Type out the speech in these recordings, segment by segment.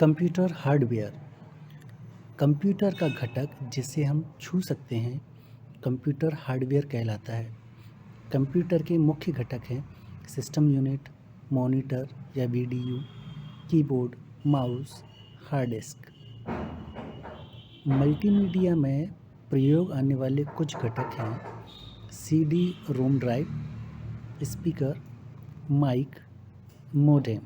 Computer hardware computer का घटक जिसे हम छू सकते हैं कंप्यूटर हार्डवेयर कहलाता है। कंप्यूटर के मुख्य घटक हैं सिस्टम यूनिट, मॉनिटर या VDU, keyboard, mouse, hard disk. Multimedia में प्रयोग आने वाले कुछ घटक हैं CD ROM drive, speaker, mic, modem.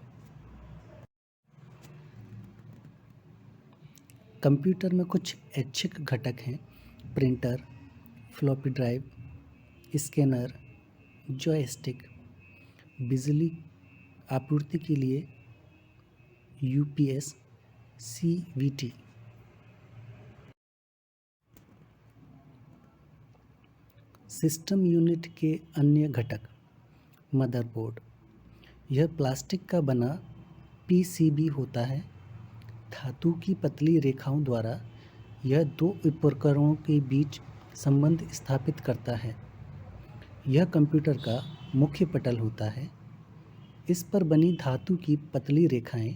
Computer में कुछ ऐच्छिक घटक हैं printer, floppy drive, scanner, joystick. बिजली आपूर्ति के लिए यूपीएस, सीवीटी। सिस्टम यूनिट के अन्य घटक मदरबोर्ड, यह प्लास्टिक का बना पीसीबी होता है। धातु की पतली रेखाओं द्वारा यह दो उपकरणों के बीच संबंध स्थापित करता है। यह कंप्यूटर का मुख्य पटल होता है। इस पर बनी धातु की पतली रेखाएं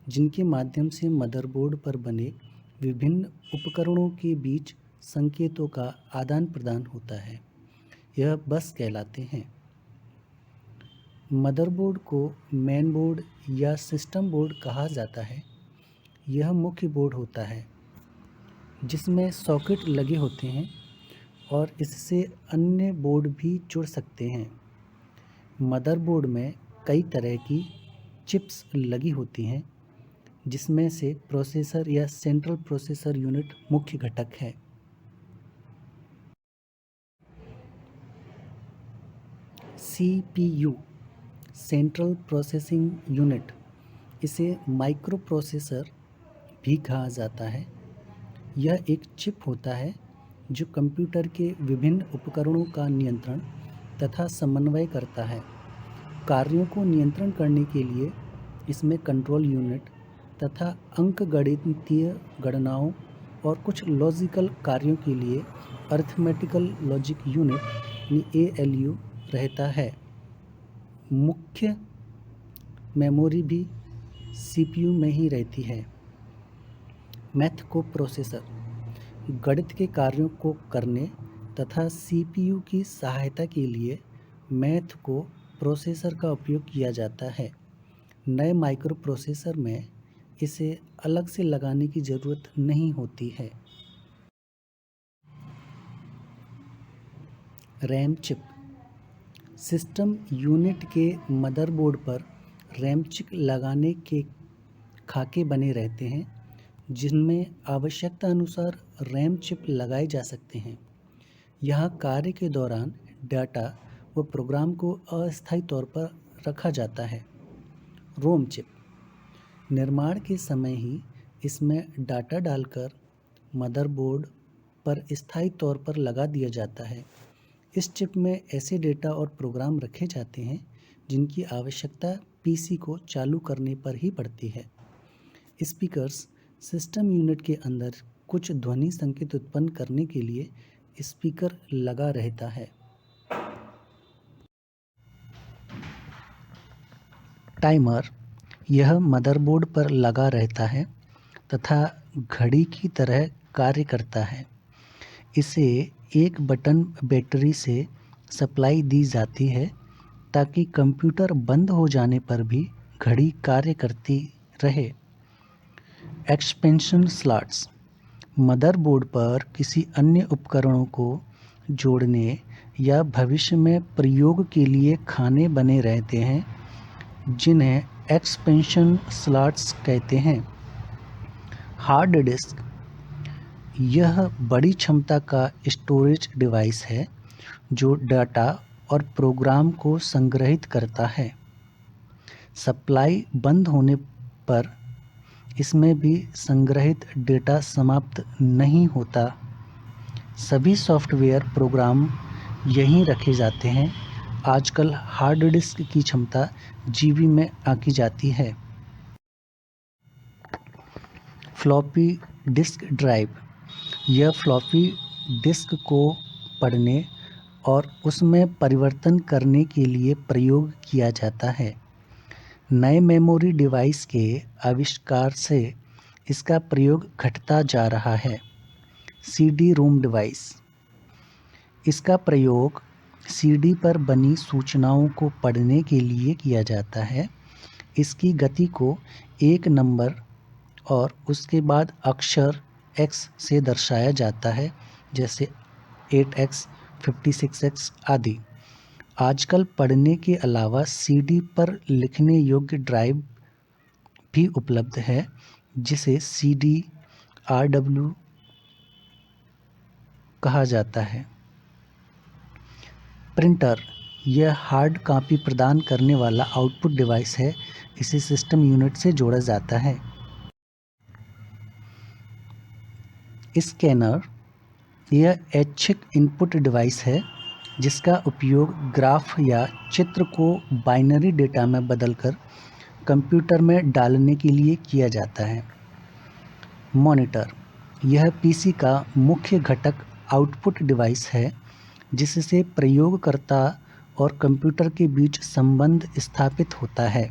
जिनके माध्यम से मदरबोर्ड पर बने विभिन्न उपकरणों के बीच संकेतों का आदान प्रदान होता है, यह बस कहलाते हैं। मदरबोर्ड को मेन बोर्ड या सिस्टम बोर्ड कहा जाता है। यह मुख्य बोर्ड होता है जिसमें सॉकेट लगे होते हैं और इससे अन्य बोर्ड भी जुड़ सकते हैं। मदरबोर्ड में कई तरह की चिप्स लगी होती हैं जिसमें से प्रोसेसर या सेंट्रल प्रोसेसर यूनिट मुख्य घटक है। सीपीयू सेंट्रल प्रोसेसिंग यूनिट, इसे माइक्रो प्रोसेसर भी कहा जाता है। यह एक चिप होता है जो कंप्यूटर के विभिन्न उपकरणों का नियंत्रण तथा समन्वय करता है। कार्यों को नियंत्रण करने के लिए इसमें कंट्रोल यूनिट तथा अंकगणितीय गणनाओं और कुछ लॉजिकल कार्यों के लिए अरिथमेटिकल लॉजिक यूनिट एएलयू रहता है। मुख्य मेमोरी भी सीपीयू में ही रहती है। मैथ को प्रोसेसर गणित के कार्यों को करने तथा सीपीयू की सहायता के लिए मैथ को प्रोसेसर का उपयोग किया जाता है। नए माइक्रो प्रोसेसर में इसे अलग से लगाने की ज़रूरत नहीं होती है। रैम चिप, सिस्टम यूनिट के मदरबोर्ड पर रैम चिप लगाने के खाके बने रहते हैं जिनमें आवश्यकता अनुसार रैम चिप लगाए जा सकते हैं। यहाँ कार्य के दौरान डाटा व प्रोग्राम को अस्थायी तौर पर रखा जाता है। रोम चिप, निर्माण के समय ही इसमें डाटा डालकर मदरबोर्ड पर स्थायी तौर पर लगा दिया जाता है। इस चिप में ऐसे डेटा और प्रोग्राम रखे जाते हैं जिनकी आवश्यकता पीसी को चालू करने पर ही पड़ती है। स्पीकर्स, सिस्टम यूनिट के अंदर कुछ ध्वनि संकेत उत्पन्न करने के लिए स्पीकर लगा रहता है। टाइमर, यह मदरबोर्ड पर लगा रहता है तथा घड़ी की तरह कार्य करता है। इसे एक बटन बैटरी से सप्लाई दी जाती है ताकि कंप्यूटर बंद हो जाने पर भी घड़ी कार्य करती रहे। एक्सपेंशन स्लॉट्स, मदरबोर्ड पर किसी अन्य उपकरणों को जोड़ने या भविष्य में प्रयोग के लिए खाने बने रहते हैं जिन्हें एक्सपेंशन स्लॉट्स कहते हैं। हार्ड डिस्क, यह बड़ी क्षमता का स्टोरेज डिवाइस है जो डाटा और प्रोग्राम को संग्रहित करता है। सप्लाई बंद होने पर इसमें भी संग्रहित डेटा समाप्त नहीं होता। सभी सॉफ्टवेयर प्रोग्राम यहीं रखे जाते हैं। आजकल हार्ड डिस्क की क्षमता जीबी में आंकी जाती है। फ्लॉपी डिस्क ड्राइव, यह फ्लॉपी डिस्क को पढ़ने और उसमें परिवर्तन करने के लिए प्रयोग किया जाता है। नए मेमोरी डिवाइस के आविष्कार से इसका प्रयोग घटता जा रहा है। सीडी रोम डिवाइस, इसका प्रयोग सीडी पर बनी सूचनाओं को पढ़ने के लिए किया जाता है। इसकी गति को एक नंबर और उसके बाद अक्षर x से दर्शाया जाता है, जैसे 8x, 56x आदि। आजकल पढ़ने के अलावा सीडी पर लिखने योग्य ड्राइव भी उपलब्ध है, जिसे सीडी RW कहा जाता है। प्रिंटर, यह हार्ड कॉपी प्रदान करने वाला आउटपुट डिवाइस है। इसे सिस्टम यूनिट से जोड़ा जाता है। स्कैनर, यह ऐच्छिक इनपुट डिवाइस है जिसका उपयोग ग्राफ या चित्र को बाइनरी डेटा में बदलकर कंप्यूटर में डालने के लिए किया जाता है। मॉनिटर, यह पीसी का मुख्य घटक आउटपुट डिवाइस है जिससे प्रयोगकर्ता और कंप्यूटर के बीच संबंध स्थापित होता है।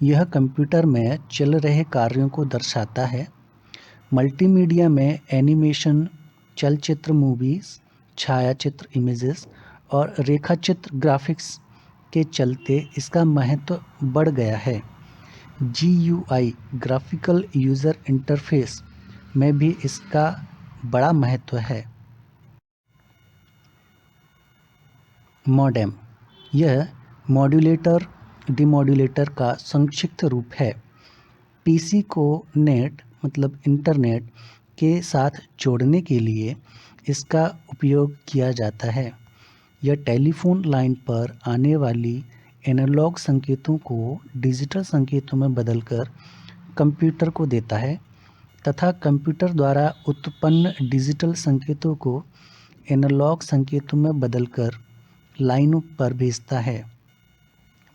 यह कंप्यूटर में चल रहे कार्यों को दर्शाता है। मल्टीमीडिया में एनिमेशन, चलचित्र मूवीज़, छायाचित्र इमेजेस और रेखाचित्र ग्राफिक्स के चलते इसका महत्व बढ़ गया है। GUI ग्राफिकल यूज़र इंटरफेस में भी इसका बड़ा महत्व है। मॉडेम, यह मॉड्यूलेटर डिमॉड्यूलेटर का संक्षिप्त रूप है। पीसी को नेट मतलब इंटरनेट के साथ जोड़ने के लिए इसका उपयोग किया जाता है। यह टेलीफोन लाइन पर आने वाली एनालॉग संकेतों को डिजिटल संकेतों में बदलकर कंप्यूटर को देता है तथा कंप्यूटर द्वारा उत्पन्न डिजिटल संकेतों को एनालॉग संकेतों में बदलकर लाइनों पर भेजता है।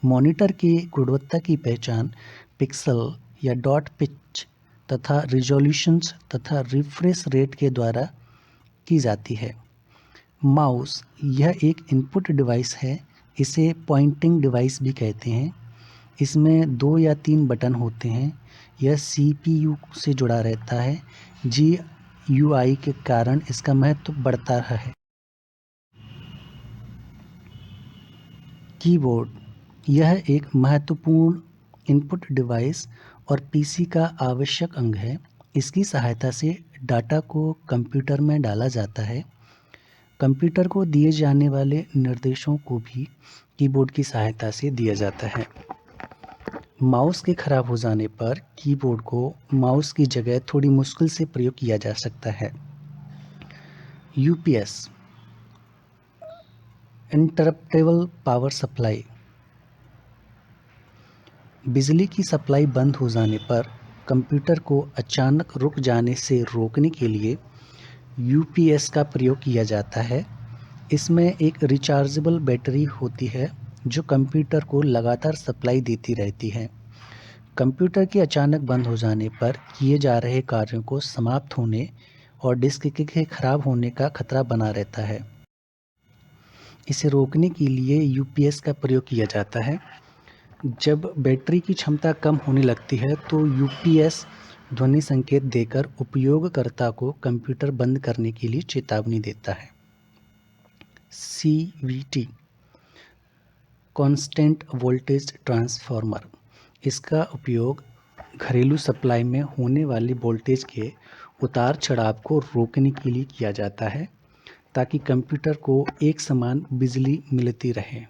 मॉनिटर की गुणवत्ता की पहचान पिक्सल या डॉट पिच तथा रिजोल्यूशंस तथा रिफ्रेश रेट के द्वारा की जाती है। माउस, यह एक इनपुट डिवाइस है। इसे पॉइंटिंग डिवाइस भी कहते हैं। इसमें 2 या 3 बटन होते हैं। यह CPU से जुड़ा रहता है। GUI के कारण इसका महत्व बढ़ता है। कीबोर्ड, यह एक महत्वपूर्ण इनपुट डिवाइस और पीसी का आवश्यक अंग है। इसकी सहायता से डाटा को कंप्यूटर में डाला जाता है। कंप्यूटर को दिए जाने वाले निर्देशों को भी कीबोर्ड की सहायता से दिया जाता है। माउस के खराब हो जाने पर कीबोर्ड को माउस की जगह थोड़ी मुश्किल से प्रयोग किया जा सकता है। UPS इंटरप्टेबल पावर सप्लाई, बिजली की सप्लाई बंद हो जाने पर कंप्यूटर को अचानक रुक जाने से रोकने के लिए UPS का प्रयोग किया जाता है। इसमें एक रिचार्जेबल बैटरी होती है जो कंप्यूटर को लगातार सप्लाई देती रहती है। कंप्यूटर के अचानक बंद हो जाने पर किए जा रहे कार्यों को समाप्त होने और डिस्क के खराब होने का खतरा बना रहता है। इसे रोकने के लिए UPS का प्रयोग किया जाता है। जब बैटरी की क्षमता कम होने लगती है तो UPS ध्वनि संकेत देकर उपयोगकर्ता को कंप्यूटर बंद करने के लिए चेतावनी देता है। CVT कांस्टेंट वोल्टेज ट्रांसफार्मर, इसका उपयोग घरेलू सप्लाई में होने वाले वोल्टेज के उतार चढ़ाव को रोकने के लिए किया जाता है ताकि कंप्यूटर को एक समान बिजली मिलती रहे।